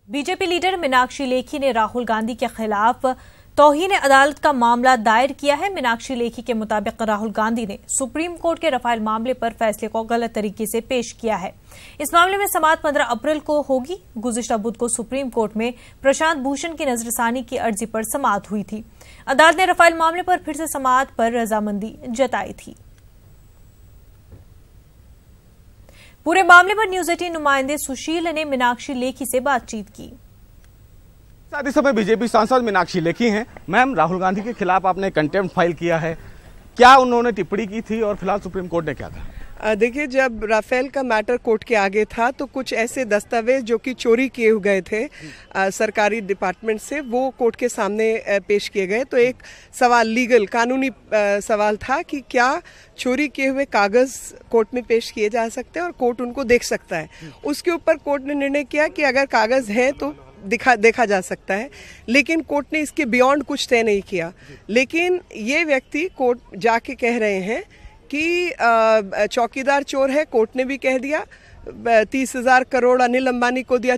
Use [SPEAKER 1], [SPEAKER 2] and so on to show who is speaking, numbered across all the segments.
[SPEAKER 1] BJP leader Meenakshi Lekhi ने राहुल गांधी के खिलाफ तौहीन अदालत का मामला दायर किया है। मीनाक्षी लेखी के मुताबिक राहुल गांधी ने सुप्रीम कोर्ट के राफेल मामले पर फैसले को गलत तरीके से पेश किया है। इस मामले में समाअत 15 अप्रैल को होगी। गुज़िश्ता बुध को सुप्रीम कोर्ट में प्रशांत भूषण की नजरसानी की अर्जी पर समाअत हुई थी। अदालत ने राफेल मामले पर फिर से समाअत पर रजामंदी जताई थी। पूरे मामले पर न्यूज 18 नुमाइंदे सुशील ने मीनाक्षी लेखी से बातचीत की।
[SPEAKER 2] साथ ही समय बीजेपी सांसद मीनाक्षी लेखी हैं। मैम, राहुल गांधी के खिलाफ आपने कंटेम्प्ट फाइल किया है, क्या उन्होंने टिप्पणी की थी और फिलहाल सुप्रीम कोर्ट ने क्या कहा?
[SPEAKER 3] देखिए, जब राफेल का मैटर कोर्ट के आगे था तो कुछ ऐसे दस्तावेज जो कि चोरी किए गए थे सरकारी डिपार्टमेंट से, वो कोर्ट के सामने पेश किए गए। तो एक सवाल, लीगल कानूनी सवाल था कि क्या चोरी किए हुए कागज कोर्ट में पेश किए जा सकते हैं और कोर्ट उनको देख सकता है। उसके ऊपर कोर्ट ने निर्णय किया कि अगर कागज हैं तो देखा जा सकता है, लेकिन कोर्ट ने इसके बियॉन्ड कुछ तय नहीं किया। लेकिन ये व्यक्ति कोर्ट जाके कह रहे हैं कि चौकीदार चोर है। कोर्ट ने भी कह दिया 30,000 करोड़ अनिल अंबानी को दिया,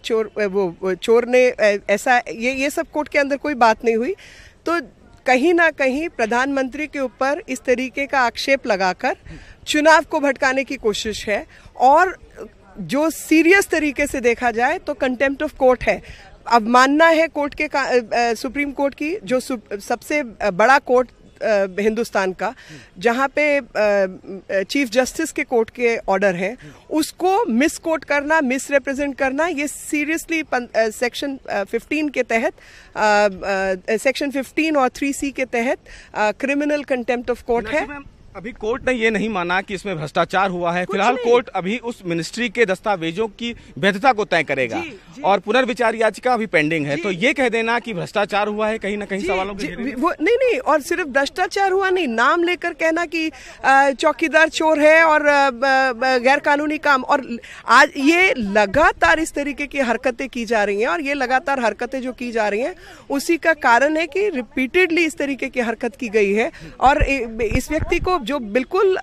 [SPEAKER 3] वो चोर ने ऐसा, ये सब कोर्ट के अंदर कोई बात नहीं हुई। तो कहीं ना कहीं प्रधानमंत्री के ऊपर इस तरीके का आक्षेप लगाकर चुनाव को भटकाने की कोशिश है, और जो सीरियस तरीके से देखा जाए तो कंटेम्प्ट ऑफ कोर्ट है। अब मानना है कोर्ट के सुप्रीम कोर्ट की, जो सबसे बड़ा कोर्ट हिंदुस्तान का, जहां पे चीफ जस्टिस के कोर्ट के ऑर्डर हैं, उसको मिस कोट करना, मिस रिप्रेजेंट करना, ये सीरियसली सेक्शन 15 के तहत, सेक्शन 15 और 3C के तहत क्रिमिनल कंटेम्प्ट ऑफ कोर्ट है।
[SPEAKER 2] अभी कोर्ट ने ये नहीं माना कि इसमें भ्रष्टाचार हुआ है। फिलहाल कोर्ट अभी उस मिनिस्ट्री के दस्तावेजों की वैधता को तय करेगा और पुनर्विचार याचिका अभी पेंडिंग है। तो ये कह देना कि भ्रष्टाचार हुआ है कहीं ना कहीं सवालों के
[SPEAKER 3] वो नहीं, और सिर्फ भ्रष्टाचार हुआ नहीं, नाम लेकर कहना कि चौकीदार चोर है और गैर कानूनी काम, और आज ये लगातार इस तरीके की हरकतें की जा रही हैं, और ये लगातार हरकतें जो की जा रही हैं उसी का कारण है कि रिपीटेडली इस तरीके की हरकत की गई है। और इस व्यक्ति को, जो बिल्कुल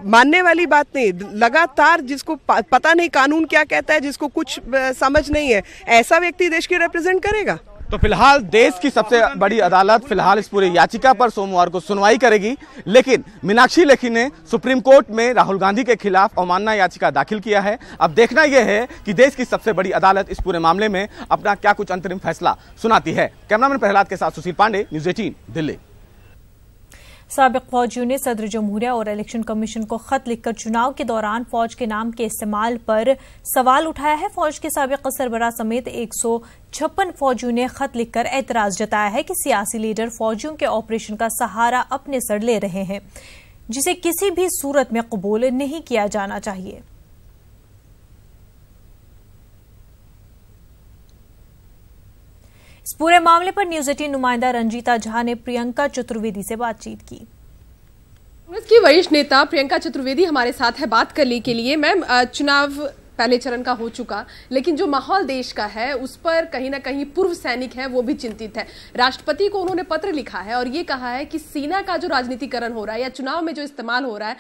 [SPEAKER 3] मानने वाली बात नहीं, लगातार जिसको पता नहीं कानून क्या कहता है, जिसको कुछ समझ नहीं है, ऐसा व्यक्ति देश की रिप्रेजेंट करेगा।
[SPEAKER 2] तो फिलहाल देश की सबसे बड़ी अदालत फिलहाल इस पूरी याचिका पर सोमवार को सुनवाई करेगी। लेकिन मीनाक्षी लेखी ने सुप्रीम कोर्ट में राहुल गांधी के खिलाफ अवमानना याचिका दाखिल किया है। अब देखना यह है कि देश की सबसे बड़ी अदालत इस पूरे मामले में अपना क्या कुछ अंतरिम फैसला सुनाती है। कैमरामैन प्रहलाद के साथ सुशील पांडे, न्यूज 18 दिल्ली।
[SPEAKER 1] साबिक फौजियों ने सदर जमहूरिया और इलेक्शन कमीशन को खत लिखकर चुनाव के दौरान फौज के नाम के इस्तेमाल पर सवाल उठाया है। फौज के साबिक सरबराह समेत 156 फौजियों ने खत लिखकर एतराज जताया है कि सियासी लीडर फौजियों के ऑपरेशन का सहारा अपने सर ले रहे हैं, जिसे किसी भी सूरत में कबूल नहीं किया जाना चाहिए। इस पूरे मामले पर न्यूज 18 नुमाइंदा रंजीता झा ने प्रियंका चतुर्वेदी से बातचीत की।
[SPEAKER 4] कांग्रेस की वरिष्ठ नेता प्रियंका चतुर्वेदी हमारे साथ है बात करने के लिए। मैम, चुनाव पहले चरण का हो चुका, लेकिन जो माहौल देश का है उस पर कहीं ना कहीं पूर्व सैनिक हैं वो भी चिंतित है। राष्ट्रपति को उन्होंने पत्र लिखा है और ये कहा है कि सेना का जो राजनीतिकरण हो रहा है या चुनाव में जो इस्तेमाल हो रहा है,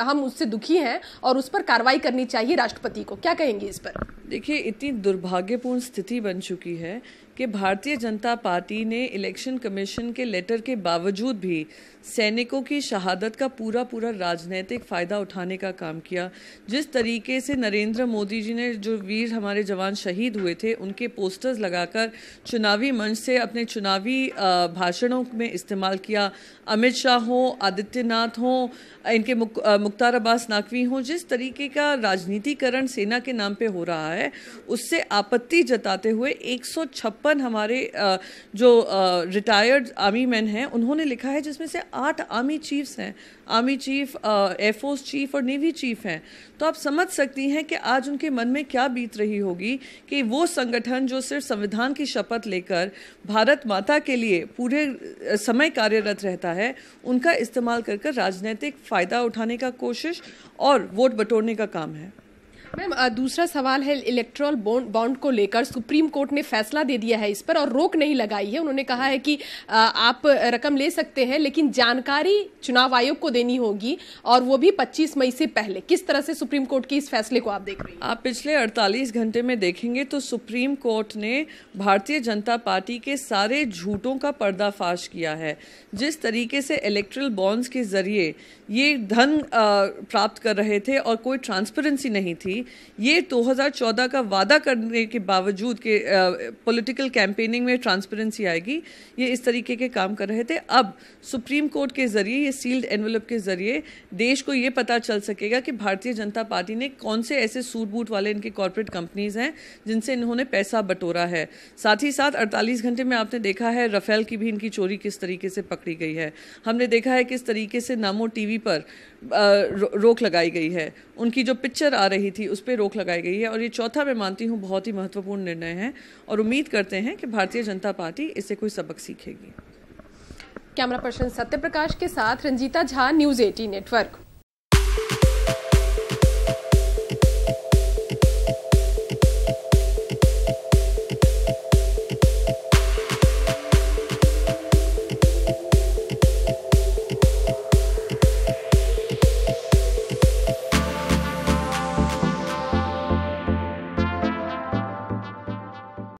[SPEAKER 4] हम उससे दुखी हैं और उस पर कार्रवाई करनी चाहिए राष्ट्रपति को। क्या कहेंगे इस पर?
[SPEAKER 5] देखिए, इतनी दुर्भाग्यपूर्ण स्थिति बन चुकी है कि भारतीय जनता पार्टी ने इलेक्शन कमीशन के लेटर के बावजूद भी सैनिकों की शहादत का पूरा राजनीतिक फ़ायदा उठाने का काम किया। जिस तरीके से नरेंद्र मोदी जी ने, जो वीर हमारे जवान शहीद हुए थे, उनके पोस्टर्स लगाकर चुनावी मंच से अपने चुनावी भाषणों में इस्तेमाल किया, अमित शाह हो, आदित्यनाथ हो, इनके मुख्तार अब्बास नकवी हो, जिस तरीके का राजनीतिकरण सेना के नाम पे हो रहा है उससे आपत्ति जताते हुए 156 हमारे जो रिटायर्ड आर्मी मैन हैं उन्होंने लिखा है, जिसमें से 8 आर्मी चीफ्स हैं, आर्मी चीफ, एयरफोर्स चीफ और नेवी चीफ हैं। तो आप समझ सकती हैं कि आज उनके मन में क्या बीत रही होगी कि वो संगठन जो सिर्फ संविधान की शपथ लेकर भारत माता के लिए पूरे समय कार्यरत रहता है, उनका इस्तेमाल कर राजनीतिक फ़ायदा उठाने का कोशिश और वोट बटोरने का काम है।
[SPEAKER 4] मैम दूसरा सवाल है इलेक्टोरल बॉन्ड को लेकर सुप्रीम कोर्ट ने फैसला दे दिया है इस पर और रोक नहीं लगाई है। उन्होंने कहा है कि आप रकम ले सकते हैं लेकिन जानकारी चुनाव आयोग को देनी होगी और वो भी 25 मई से पहले। किस तरह से सुप्रीम कोर्ट के इस फैसले को आप देख रही हैं?
[SPEAKER 5] आप पिछले 48 घंटे में देखेंगे तो सुप्रीम कोर्ट ने भारतीय जनता पार्टी के सारे झूठों का पर्दाफाश किया है। जिस तरीके से इलेक्टोरल बॉन्ड्स के जरिए ये धन प्राप्त कर रहे थे और कोई ट्रांसपेरेंसी नहीं थी, ये 2014 का वादा करने के बावजूद कि पॉलिटिकल कैंपेनिंग में ट्रांसपेरेंसी आएगी, ये इस तरीके के काम कर रहे थे। अब सुप्रीम कोर्ट के जरिए, ये सील्ड एनवेलप के जरिए देश को ये पता चल सकेगा कि भारतीय जनता पार्टी ने कौन से ऐसे सूट बूट वाले इनके कॉर्पोरेट कंपनीज हैं जिनसे इन्होंने पैसा बटोरा है। साथ ही साथ 48 घंटे में आपने देखा है राफेल की भी इनकी चोरी किस तरीके से पकड़ी गई है। हमने देखा है किस तरीके से नामो टीवी पर रोक लगाई गई है, उनकी जो पिक्चर आ रही थी उस पर रोक लगाई गई है। और ये चौथा मैं मानती हूँ बहुत ही महत्वपूर्ण निर्णय है और उम्मीद करते हैं कि भारतीय जनता पार्टी इससे कोई सबक सीखेगी।
[SPEAKER 4] कैमरा पर्सन सत्य प्रकाश के साथ रंजीता झा, न्यूज़ 18 नेटवर्क।